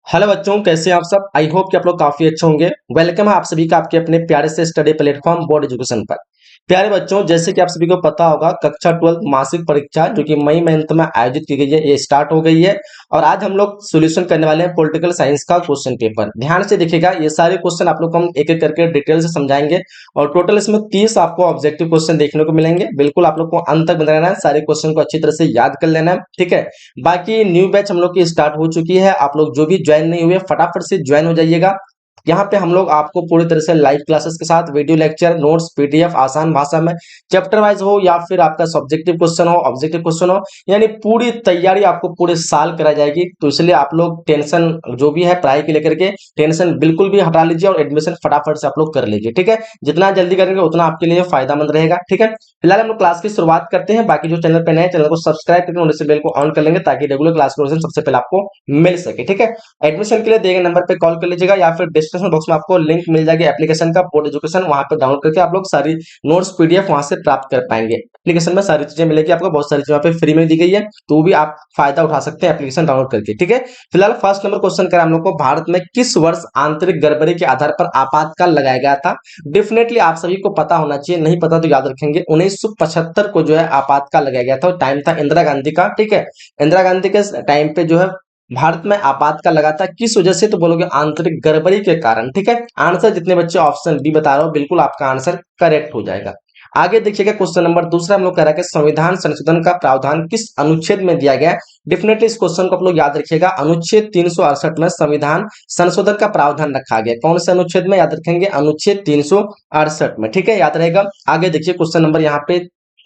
Hello बच्चों, कैसे हैं आप सब। आई होप कि आप लोग काफी अच्छे होंगे। वेलकम है आप सभी का आपके अपने प्यारे से स्टडी प्लेटफॉर्म बोर्ड एजुकेशन पर। प्यारे बच्चों, जैसे कि आप सभी को पता होगा, कक्षा 12 मासिक परीक्षा जो कि मई मंथ में आयोजित की गई है, ये स्टार्ट हो गई है। और आज हम लोग सोल्यूशन करने वाले हैं पॉलिटिकल साइंस का क्वेश्चन पेपर। ध्यान से देखिएगा, ये सारे क्वेश्चन आप लोग को हम एक एक करके डिटेल से समझाएंगे। और टोटल इसमें 30 आपको ऑब्जेक्टिव क्वेश्चन देखने को मिलेंगे। बिल्कुल आप लोग को अंत तक बना रहना है, सारे क्वेश्चन को अच्छी तरह से याद कर लेना है, ठीक है। बाकी न्यू बैच हम लोग की स्टार्ट हो चुकी है। आप लोग जो भी ज्वाइन नहीं हुए फटाफट से ज्वाइन हो जाइएगा। यहाँ पे हम लोग आपको पूरी तरह से लाइव क्लासेस के साथ वीडियो लेक्चर, नोट्स, पीडीएफ आसान भाषा में चैप्टर वाइज हो या फिर आपका सब्जेक्टिव क्वेश्चन हो, ऑब्जेक्टिव क्वेश्चन हो, यानी पूरी तैयारी आपको पूरे साल कराई जाएगी। तो इसलिए आप लोग टेंशन जो भी है पढ़ाई को लेकर के टेंशन बिल्कुल भी हटा लीजिए और एडमिशन फटाफट से आप लोग कर लीजिए, ठीक है। जितना जल्दी करेंगे उतना आपके लिए फायदामंद रहेगा, ठीक है। फिलहाल हम लोग क्लास की शुरुआत करते हैं। बाकी जो चैनल पे नए, चैनल को सब्सक्राइब करके नोटिफिकेशन बेल को ऑन कर लेंगे ताकि रेगुलर क्लास के नोटिफिकेशन सबसे पहले आपको मिल सके, ठीक है। एडमिशन के लिए दिए गए नंबर पे कॉल कर लीजिएगा या फिर डिस्क्रिप्शन बॉक्स में आपको लिंक मिल जाएगी एप्लीकेशन का, बोर्ड एजुकेशन। वहां पे डाउनलोड करके आप लोग सारी नोट्स पीडीएफ वहां से प्राप्त कर पाएंगे। एप्लीकेशन में सारी चीजें मिलेगी आपको, बहुत सारी चीजें पे फ्री में दी गई है, तो भी आप फायदा उठा सकते हैं एप्लीकेशन डाउनलोड करके, ठीक है। फिलहाल फर्स्ट नंबर क्वेश्चन करें हम लोग को, भारत में किस वर्ष आंतरिक गड़बड़ी के आधार पर आपातकाल लगाया गया था। डेफिनेटली आप सभी को पता होना चाहिए, नहीं पता तो याद रखेंगे। 1975 को जो है आपातकाल लगाया गया था। टाइम था इंदिरा गांधी का, ठीक है। इंदिरा गांधी के टाइम पे जो है भारत में आपातकाल लगा था। किस वजह से, तो बोलोगे आंतरिक गड़बड़ी के कारण, ठीक है। आंसर जितने बच्चे ऑप्शन बी बता रहे हो, बिल्कुल आपका आंसर करेक्ट हो जाएगा। आगे देखिएगा क्वेश्चन नंबर दूसरा हम लोग कह रहा है कि संविधान संशोधन का प्रावधान किस अनुच्छेद में दिया गया है। डेफिनेटली इस क्वेश्चन को आप लोग याद रखिएगा। अनुच्छेद 368 में संविधान संशोधन का प्रावधान रखा गया। कौन से अनुच्छेद में, याद रखेंगे अनुच्छेद 368 में, ठीक है, याद रहेगा। आगे देखिए क्वेश्चन नंबर यहाँ पे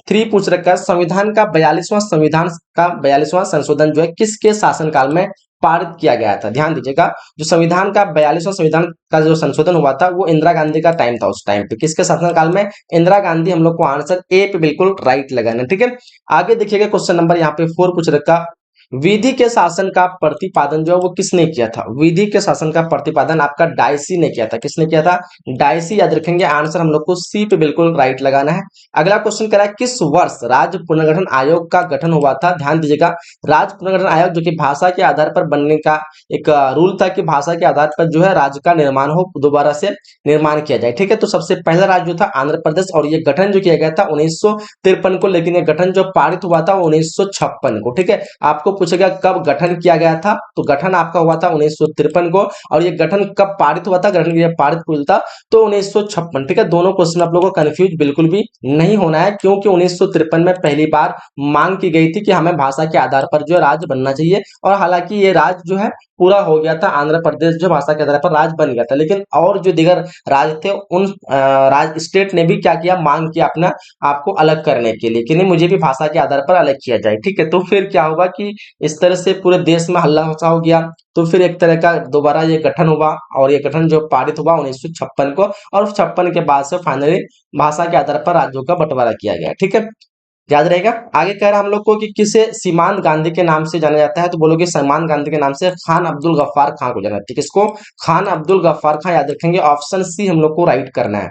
3 पूछ रखा है, संविधान का 42वां संशोधन जो है किसके शासनकाल में पारित किया गया था। ध्यान दीजिएगा, जो संविधान का 42वां संविधान का जो संशोधन हुआ था वो इंदिरा गांधी का टाइम था। उस टाइम पे किसके शासनकाल में, इंदिरा गांधी। हम लोग को आंसर ए पे बिल्कुल राइट लगाना है, ठीक है। आगे देखिएगा क्वेश्चन नंबर यहाँ पे 4 पूछ रखा, विधि के शासन का प्रतिपादन जो है वो किसने किया था। विधि के शासन का प्रतिपादन आपका डायसी ने किया था। किसने किया था, डायसी, याद रखेंगे। आंसर हम लोग को सी पे बिल्कुल राइट लगाना है। अगला क्वेश्चन करा है, किस वर्ष राज्य पुनर्गठन आयोग का गठन हुआ था। ध्यान दीजिएगा, राज्य पुनर्गठन आयोग जो कि भाषा के आधार पर बनने का एक रूल था कि भाषा के आधार पर जो है राज्य का निर्माण हो, दोबारा से निर्माण किया जाए, ठीक है। तो सबसे पहला राज्य जो था आंध्र प्रदेश, और ये गठन जो किया गया था 1953 को, लेकिन ये गठन जो पारित हुआ था 1956 को, ठीक है। आपको पूछेगा कब गठन किया गया था, तो गठन आपका हुआ था 1953 को। और ये गठन कब पारित हुआ था, गठन ये पारित हुआ था तो 1956, ठीक है। दोनों क्वेश्चन आप लोगों को कंफ्यूज बिल्कुल भी नहीं होना है, क्योंकि 1953 में पहली बार मांग की गई थी कि हमें भाषा के आधार पर जो राज्य बनना चाहिए। और हालांकि ये राज्य जो है पूरा हो गया था, आंध्र प्रदेश जो भाषा के आधार पर राज्य बन गया था, लेकिन और जो दिगर राज्य थे उन राज्य स्टेट ने भी क्या किया, मांग किया अपना आपको अलग करने के लिए कि नहीं, मुझे भी भाषा के आधार पर अलग किया जाए, ठीक है। तो फिर क्या होगा कि इस तरह से पूरे देश में हल्ला मचा हो गया। तो फिर एक तरह का दोबारा ये गठन हुआ, और ये गठन जो पारित हुआ 1956 को, और 56 के बाद से फाइनली भाषा के आधार पर राज्यों का बंटवारा किया गया, ठीक है। याद रहेगा। आगे कह रहा हम लोग को कि किसे सीमांत गांधी के नाम से जाना जाता है, तो बोलोगे सीमांत गांधी के नाम से खान अब्दुल गफ्फार खान को जाना जाता है। किसको, खान अब्दुल गफ्फार खान, याद रखेंगे। ऑप्शन सी हम लोग को राइट करना है।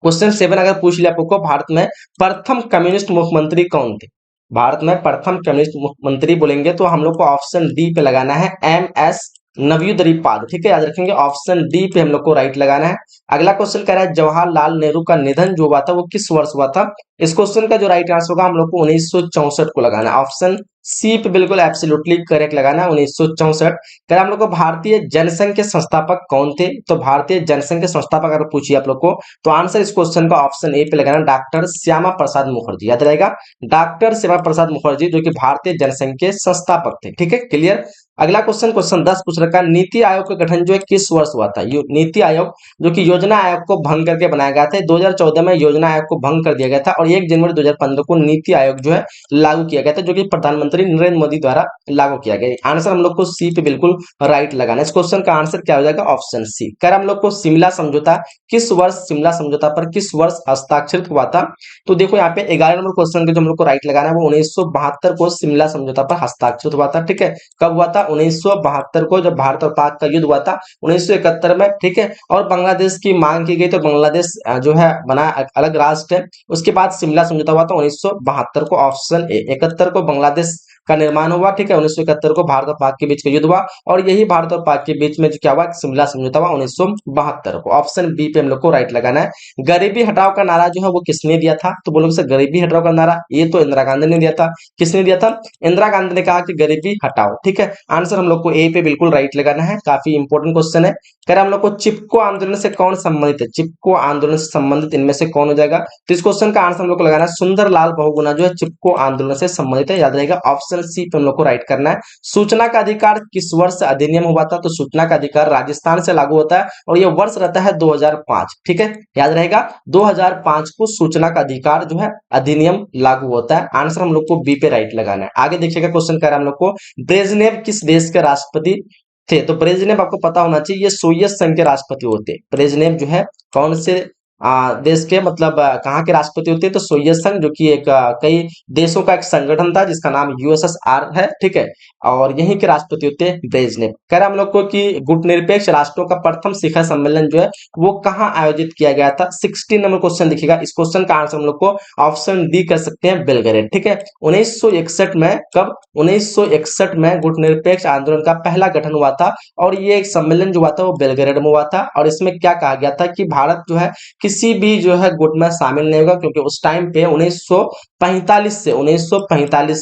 क्वेश्चन 7 अगर पूछ लिया आपको, भारत में प्रथम कम्युनिस्ट मुख्यमंत्री कौन थे। भारत में प्रथम कम्युनिस्ट मुख्यमंत्री बोलेंगे तो हम लोग को ऑप्शन डी पे लगाना है, एम एस नवयुदरीपाद, ठीक है, याद रखेंगे। ऑप्शन डी पे हम लोग को राइट लगाना है। अगला क्वेश्चन कह रहा है, जवाहरलाल नेहरू का निधन जो हुआ था वो किस वर्ष हुआ था। इस क्वेश्चन का जो राइट आंसर होगा हम लोग को 1964 को लगाना है। ऑप्शन सी पे बिल्कुल एब्सोल्युटली करेक्ट लगाना है, 1964। कह रहा हम लोग को भारतीय जनसंघ के संस्थापक कौन थे, तो भारतीय जनसंघ के संस्थापक अगर पूछिए आप लोग को, तो आंसर इस क्वेश्चन का ऑप्शन ए पे लगाना, डॉक्टर श्यामा प्रसाद मुखर्जी। याद रहेगा, डॉक्टर श्यामा प्रसाद मुखर्जी जो कि भारतीय जनसंघ के संस्थापक थे, ठीक है, क्लियर। अगला क्वेश्चन, क्वेश्चन 10 पूछ रखा है, नीति आयोग का गठन जो है किस वर्ष हुआ था। नीति आयोग जो कि योजना आयोग को भंग करके बनाया गया था। 2014 में योजना आयोग को भंग कर दिया गया था, और 1 जनवरी 2015 को नीति आयोग जो है लागू किया गया था, जो कि प्रधानमंत्री नरेंद्र मोदी द्वारा लागू किया गया। आंसर हम लोग को सी पे बिल्कुल राइट लगाना है। इस क्वेश्चन का आंसर क्या हो जाएगा, ऑप्शन सी। कह रहा हम लोग को शिमला समझौता किस वर्ष, शिमला समझौता पर किस वर्ष हस्ताक्षरित हुआ था। तो देखो यहाँ पे 11 नंबर क्वेश्चन के जो हम लोग को राइट लगाना है वो 1972 को शिमला समझौता पर हस्ताक्षरित हुआ था, ठीक है। कब हुआ था, 1972 को, जब भारत और पाक का युद्ध हुआ था 1971 में, ठीक है। और बांग्लादेश की मांग की गई तो बांग्लादेश जो है बना अलग राष्ट्र है। उसके बाद शिमला समझौता हुआ था 1972 को, ऑप्शन ए। 71 को बांग्लादेश का निर्माण हुआ, ठीक है। 1971 को भारत और पाक के बीच का युद्ध हुआ, और यही भारत और पाक के बीच में जो क्या हुआ, शिमला समझौता हुआ 1972 को। ऑप्शन बी पे हम लोग को राइट लगाना है। गरीबी हटाओ का नारा जो है वो किसने दिया था, तो बोलोगे सर गरीबी हटाओ का नारा ये तो इंदिरा गांधी ने दिया था। किसने दिया था, इंदिरा गांधी ने कहा कि गरीबी हटाओ, ठीक है। आंसर हम लोग को ए पे बिल्कुल राइट लगाना है, काफी इंपॉर्टेंट क्वेश्चन है। कह रहे हम लोग को चिपको आंदोलन से कौन संबंधित है, चिपको आंदोलन से संबंधित इनमें से कौन हो जाएगा, तो इस क्वेश्चन का आंसर हम लोग को लगाना है सुंदरलाल बहुगुणा जो है चिपको आंदोलन से संबंधित है, याद रहेगा ऑप्शन सी पे हम लोग को राइट करना है। सूचना का अधिकार किस वर्ष से अधिनियम हुआ था, तो सूचना का अधिकार राजस्थान से लागू होता है और यह वर्ष रहता है 2005, ठीक है, याद रहेगा 2005 को सूचना का अधिकार जो है अधिनियम लागू होता है। आंसर हम लोग को बी पे राइट लगाना है। आगे देखिएगा क्वेश्चन कह रहा है हम लोग को ब्रेजनेव किस देश के राष्ट्रपति थे, तो ब्रेजनेव आपको पता होना चाहिए ये सोवियत संघ के राष्ट्रपति होते। ब्रेजनेव जो है कौन से देश के मतलब कहाँ के राष्ट्रपति होते हैं, तो सोवियत संघ जो कि एक कई देशों का एक संगठन था जिसका नाम यूएसएसआर है, ठीक है, और यहीं के राष्ट्रपति होते हैं ब्रेजनेव। कह रहा हम लोग को कि गुटनिरपेक्ष राष्ट्रों का प्रथम शिखर सम्मेलन जो है वो कहाँ आयोजित किया गया था। 16 नंबर क्वेश्चन दिखेगा, इस क्वेश्चन का आंसर हम लोग को ऑप्शन डी कर सकते हैं बेलग्रेड, ठीक है। 1961 में, कब, 1961 में गुटनिरपेक्ष आंदोलन का पहला गठन हुआ था और ये एक सम्मेलन जो हुआ था वो बेलग्रेड में हुआ था, और इसमें क्या कहा गया था कि भारत जो है किसी भी जो है गुट में शामिल नहीं होगा, क्योंकि उस टाइम पे 1945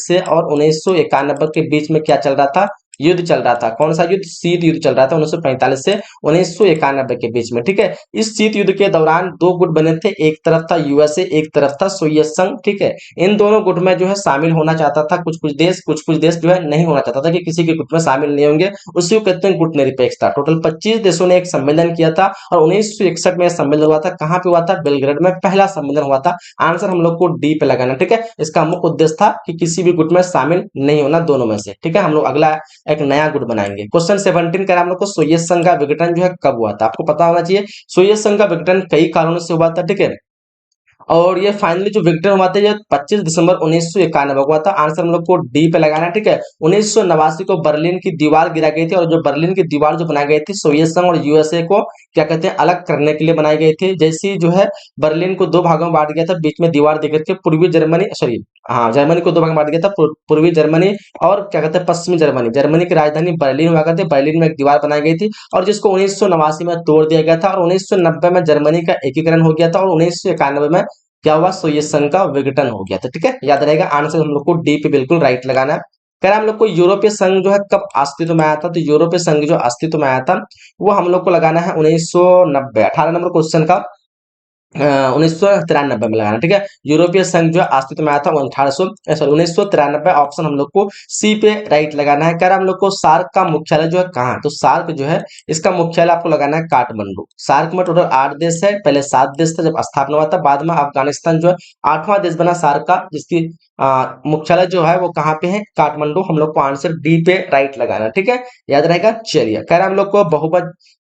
से और 1991 के बीच में क्या चल रहा था, युद्ध चल रहा था। कौन सा युद्ध, शीत युद्ध चल रहा था 1945 से 1991 के बीच में, ठीक है। इस शीत युद्ध के दौरान दो गुट बने थे, एक तरफ था यूएसए, एक तरफ था सोवियत संघ, ठीक है। इन दोनों गुट में जो है शामिल होना चाहता था कुछ कुछ देश जो है नहीं होना चाहता था कि किसी के गुट में शामिल नहीं होंगे, उसी को कहते हैं गुट निरपेक्षता। टोटल 25 देशों ने एक सम्मेलन किया था और 1961 में सम्मेलन हुआ था। कहां पे हुआ था, बेलग्रेड में पहला सम्मेलन हुआ था। आंसर हम लोग को डी पे लगाना, ठीक है। इसका मुख्य उद्देश्य था कि किसी भी गुट में शामिल नहीं होना, दोनों में से, ठीक है। हम लोग अगला एक नया गुट बनाएंगे। क्वेश्चन 17 कह रहा हम लोग को सोवियत संघ का विघटन जो है कब हुआ था, आपको पता होना चाहिए। सोवियत संघ का विघटन कई कारणों से हुआ था, ठीक है, और ये फाइनली जो विघटन हुआ था ये 25 दिसंबर 1991 हुआ था। आंसर हम लोग को डी पे लगाना है, ठीक है। 1989 को बर्लिन की दीवार गिरा गई थी, और जो बर्लिन की दीवार जो बनाई गई थी सोवियत संघ और यूएसए को क्या कहते हैं अलग करने के लिए बनाई गई थी। जैसी जो है बर्लिन को दो भागों में बांट गया था, बीच में दीवार देकर के पूर्वी जर्मनी, सॉरी हाँ, जर्मनी को दो भाग में बांट गया था, पूर्वी जर्मनी और क्या कहते हैं पश्चिमी जर्मनी। जर्मनी की राजधानी बर्लिन हुआ करती, बर्लिन में एक दीवार बनाई गई थी और जिसको 1989 में तोड़ दिया गया था, और 1990 में जर्मनी का एकीकरण हो गया था, और 1991 में क्या हुआ, सोवियत संघ का विघटन हो गया था, ठीक है, याद रहेगा। आंसर हम लोग को डी पे बिल्कुल राइट लगाना है। कह रहा हम लोग को यूरोपीय संघ जो है कब अस्तित्व में आया था, तो यूरोपीय संघ जो अस्तित्व में आया था वो हम लोग को लगाना है 1990, 18 नंबर क्वेश्चन का 1993 में लगाना, ठीक है। यूरोपीय संघ जो अस्तित्व में आया था 1993, ऑप्शन हम लोग को सी पे राइट लगाना है। कह रहा हम लोग को सार्क का मुख्यालय जो है कहाँ, तो सार्क जो है इसका मुख्यालय आपको लगाना है काठमांडू। सार्क में टोटल 8 देश है, पहले 7 देश था जब स्थापना हुआ था, बाद में अफगानिस्तान जो है 8वां देश बना सार्क का, जिसकी मुख्यालय जो है वो कहाँ पे है, काठमांडू। हम लोग को आंसर डी पे राइट लगाना, ठीक है, याद रहेगा। चलिए कह रहा हम लोग को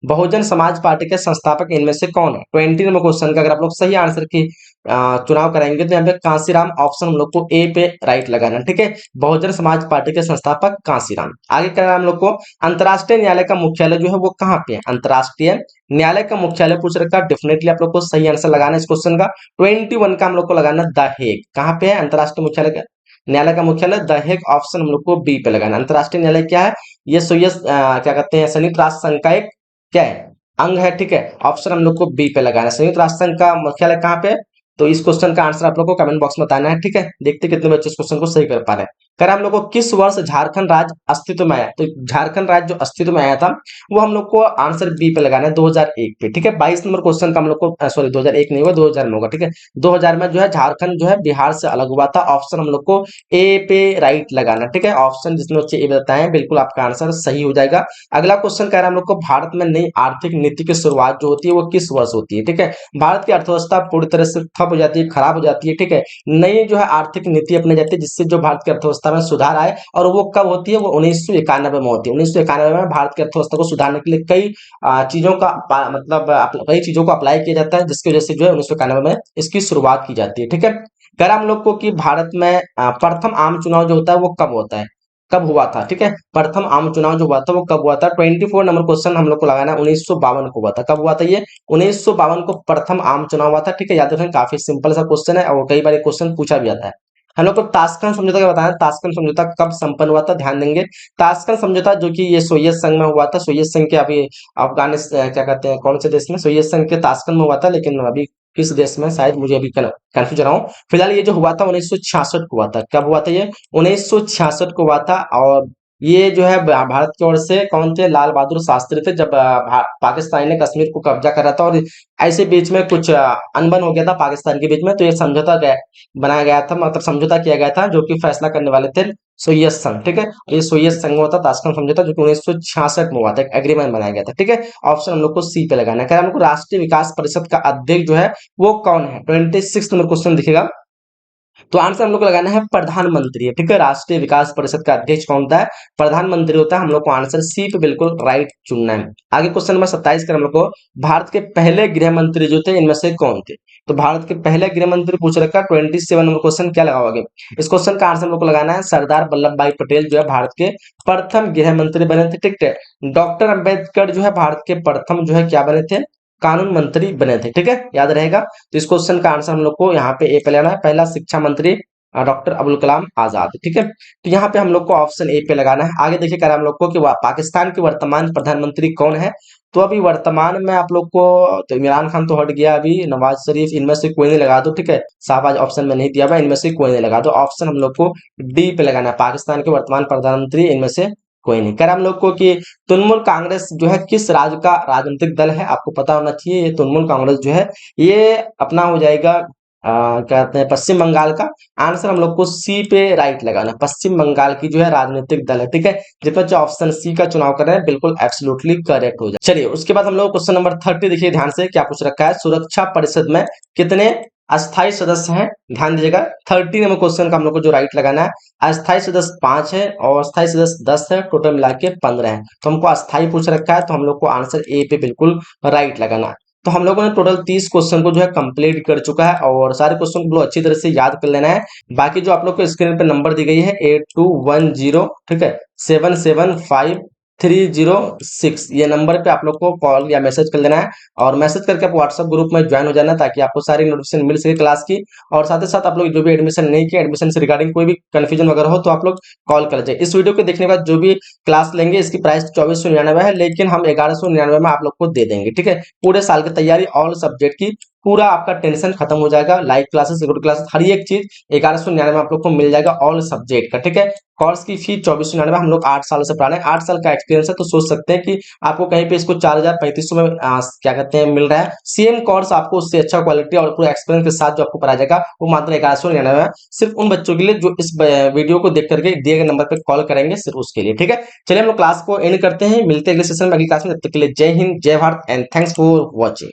बहुजन समाज पार्टी के संस्थापक इनमें से कौन है। 20 नंबर क्वेश्चन का अगर आप लोग सही आंसर की चुनाव कराएंगे तो यहाँ पे कांसीराम, ऑप्शन हम लोग को ए पे राइट लगाना, ठीक है। बहुजन समाज पार्टी के संस्थापक कांसीराम। आगे कह रहा हम लोग को अंतर्राष्ट्रीय न्यायालय का मुख्यालय जो है वो कहाँ पे है, अंतर्राष्ट्रीय न्यायालय का मुख्यालय पूछ रखा, डेफिनेटली आप लोग को सही आंसर लगाना है इस क्वेश्चन का। 21 का हम लोग को लगाना द हेग। कहाँ पे है अंतर्राष्ट्रीय मुख्यालय का, न्यायालय का मुख्यालय द हेग, ऑप्शन हम लोग को बी पे लगाना। अंतर्राष्ट्रीय न्यायालय क्या है, ये सोवियत क्या कहते हैं संयुक्त राष्ट्र संघ का एक क्या है अंग है, ठीक है। ऑप्शन हम लोग को बी पे लगाना है। संयुक्त राष्ट्र संघ का मुख्यालय कहाँ पे है, तो इस क्वेश्चन का आंसर आप लोग को कमेंट बॉक्स में बताना है, ठीक है। देखते कितने बच्चे इस क्वेश्चन को सही कर पा रहे हैं। कर हम लोग को किस वर्ष झारखंड राज्य अस्तित्व में आया, तो झारखंड राज्य जो अस्तित्व में आया था वो हम लोग को आंसर बी पे लगाना है 2001 पे, ठीक है। 22 नंबर क्वेश्चन का हम लोग को सॉरी 2001 नहीं होगा 2000 में होगा, ठीक है। 2000 में जो है झारखंड जो है बिहार से अलग हुआ था। ऑप्शन हम लोग को ए पे राइट लगाना, ठीक है। ऑप्शन जिसने बच्चे ए बताए हैं बिल्कुल आपका आंसर सही हो जाएगा। अगला क्वेश्चन कह रहा है हम लोग को भारत में नई आर्थिक नीति की शुरुआत जो होती है वो किस वर्ष होती है, ठीक है। भारत की अर्थव्यवस्था पूरी तरह से ठप हो जाती है, खराब हो जाती है, ठीक है। नई जो है आर्थिक नीति अपनी जाती है जिससे जो भारत की अर्थव्यवस्था में सुधार आए, और वो कब होती है, वो 1991 में होती है। 1991 में भारत की अर्थव्यवस्था को सुधारने के लिए कई चीजों का मतलब कई चीजों को अप्लाई किया जाता है, जिसकी वजह से जो है 1991 में इसकी शुरुआत की जाती है, ठीक है। कह हम लोग को कि भारत में प्रथम आम चुनाव जो होता है वो कब होता है, कब हुआ था, ठीक है। प्रथम आम चुनाव जो हुआ था वो कब हुआ था। 24 नंबर क्वेश्चन हम लोग को लगाना है 1952 को हुआ था। कब हुआ था ये, 1952 को प्रथम आम चुनाव हुआ था, ठीक है। याद रखें काफी सिंपल सा क्वेश्चन है और कई बार क्वेश्चन पूछा भी जाता है। हम लोग को ताशकंद समझौता क्या बताया, ताशकंद समझौता कब संपन्न हुआ था, ध्यान देंगे। ताशकंद समझौता जो कि ये सोवियत संघ में हुआ था, सोवियत संघ के अभी अफगानिस्तान क्या कहते हैं, कौन से देश में, सोवियत संघ के ताशकंद में हुआ था, लेकिन अभी किस देश में, शायद मुझे अभी कंफ्यूज रहा हूँ। फिलहाल ये जो हुआ था 1966 को हुआ था। कब हुआ था ये, 1966 को हुआ था। और ये जो है भारत की ओर से कौन थे, लाल बहादुर शास्त्री थे, जब पाकिस्तान ने कश्मीर को कब्जा करा था, और ऐसे बीच में कुछ अनबन हो गया था पाकिस्तान के बीच में, तो ये समझौता बनाया गया था, मतलब समझौता किया गया था, जो कि फैसला करने वाले थे सोवियत संघ, ठीक है। ये सोवियत संघ में होता ताशकंद समझौता, जो कि 1966 में हुआ था, एक एग्रीमेंट बनाया गया था, ठीक है। ऑप्शन हम लोग को सी पे लगाना है। हमको राष्ट्रीय विकास परिषद का अध्यक्ष जो है वो कौन है, 26 नंबर क्वेश्चन दिखेगा। तो आंसर हम लोग को लगाना है प्रधानमंत्री है, ठीक है। राष्ट्रीय विकास परिषद का अध्यक्ष कौन होता है, प्रधानमंत्री होता है। हम लोग को आंसर सी पे बिल्कुल राइट चुनना है। आगे क्वेश्चन नंबर 27 कर हम लोग को, भारत के पहले गृह मंत्री जो थे इनमें से कौन थे। तो भारत के पहले गृह मंत्री पूछ रखा, 27 नंबर क्वेश्चन क्या लगाओगे। इस क्वेश्चन का आंसर हम लोग को लगाना है सरदार वल्लभ भाई पटेल जो है भारत के प्रथम गृह मंत्री बने थे, ठीक है। डॉक्टर अंबेडकर जो है भारत के प्रथम जो है क्या बने थे, कानून मंत्री बने थे, ठीक है, याद रहेगा। तो इस क्वेश्चन का आंसर हम लोग को यहाँ पे ए पे लेना है। पहला शिक्षा मंत्री डॉक्टर अब्दुल कलाम आजाद, ठीक है। तो यहाँ पे हम लोग को ऑप्शन ए पे लगाना है। आगे देखिए कर हम लोग को कि पाकिस्तान के वर्तमान प्रधानमंत्री कौन है। तो अभी वर्तमान में आप लोग को, तो इमरान खान तो हट गया, अभी नवाज शरीफ, इनमें से कोई नहीं लगा दो, ठीक है। शाहबाज ऑप्शन में नहीं दिया हुआ, इनमें से कोई नहीं लगा दो। ऑप्शन हम लोग को डी पे लगाना है, पाकिस्तान के वर्तमान प्रधानमंत्री इनमें से कोई नहीं। कर हम लोग को कि तृणमूल कांग्रेस जो है किस राज्य का राजनीतिक दल है, आपको पता होना चाहिए। ये तृणमूल कांग्रेस जो है ये अपना हो जाएगा कहते हैं पश्चिम बंगाल का। आंसर हम लोग को सी पे राइट लगाना, पश्चिम बंगाल की जो है राजनीतिक दल है, ठीक है। जिसमें जो ऑप्शन सी का चुनाव कर रहे हैं बिल्कुल एब्सोल्युटली करेक्ट हो जाए। चलिए उसके बाद हम लोग क्वेश्चन नंबर 30 देखिए ध्यान से, क्या पूछ रखा है, सुरक्षा परिषद में कितने अस्थायी सदस्य हैं। ध्यान दीजिएगा 30 नंबर क्वेश्चन का हम लोग को जो राइट लगाना है, अस्थायी सदस्य 5 है और अस्थायी सदस्य 10 है, टोटल मिला के 15 है। तो हमको अस्थायी पूछ रखा है, तो हम लोग को आंसर ए पे बिल्कुल राइट लगाना है। तो हम लोगों ने टोटल 30 क्वेश्चन को जो है कंप्लीट कर चुका है, और सारे क्वेश्चन को अच्छी तरह से याद कर लेना है। बाकी जो आप लोग को स्क्रीन पे नंबर दी गई है 8210, ठीक है, 775306, ये नंबर पे आप लोग को कॉल या मैसेज कर लेना है। और मैसेज करके आप व्हाट्सएप ग्रुप में ज्वाइन हो जाना, ताकि आपको सारी नोटिफिकेशन मिल सके क्लास की। और साथ ही साथ आप लोग जो भी एडमिशन नहीं किया, एडमिशन से रिगार्डिंग कोई भी कंफ्यूजन वगैरह हो, तो आप लोग कॉल कर लीजिए। इस वीडियो को देखने के बाद जो भी क्लास लेंगे, इसकी प्राइस 2499 है, लेकिन हम 1199 में आप लोग को दे देंगे, ठीक है। पूरे साल की तैयारी ऑल सब्जेक्ट की, पूरा आपका टेंशन खत्म हो जाएगा। लाइव क्लासेस, रिकॉर्ड क्लासेस, हर एक चीज 1199 में आप लोग को मिल जाएगा ऑल सब्जेक्ट का, ठीक है। कोर्स की फी 2499। हम लोग 8 साल से पढ़ा रहे हैं, 8 साल का एक्सपीरियंस है, तो सोच सकते हैं कि आपको कहीं पे इसको 4000-3500 में क्या कहते हैं मिल रहा है। सेम कोर्स आपको उससे अच्छा क्वालिटी और पूरा एक्सपीरियंस के साथ जो आपको पढ़ा जाएगा, वो मात्र 1199 है, सिर्फ उन बच्चों के लिए जो इस वीडियो को देख करके दिए गए नंबर पर कॉल करेंगे, सिर्फ उसके लिए, ठीक है। चलिए हम लोग क्लास को एंड करते हैं, मिलते हैं अगले सेशन में, अगली क्लास में। तब तक के लिए जय हिंद, जय Bharat and thanks for watching.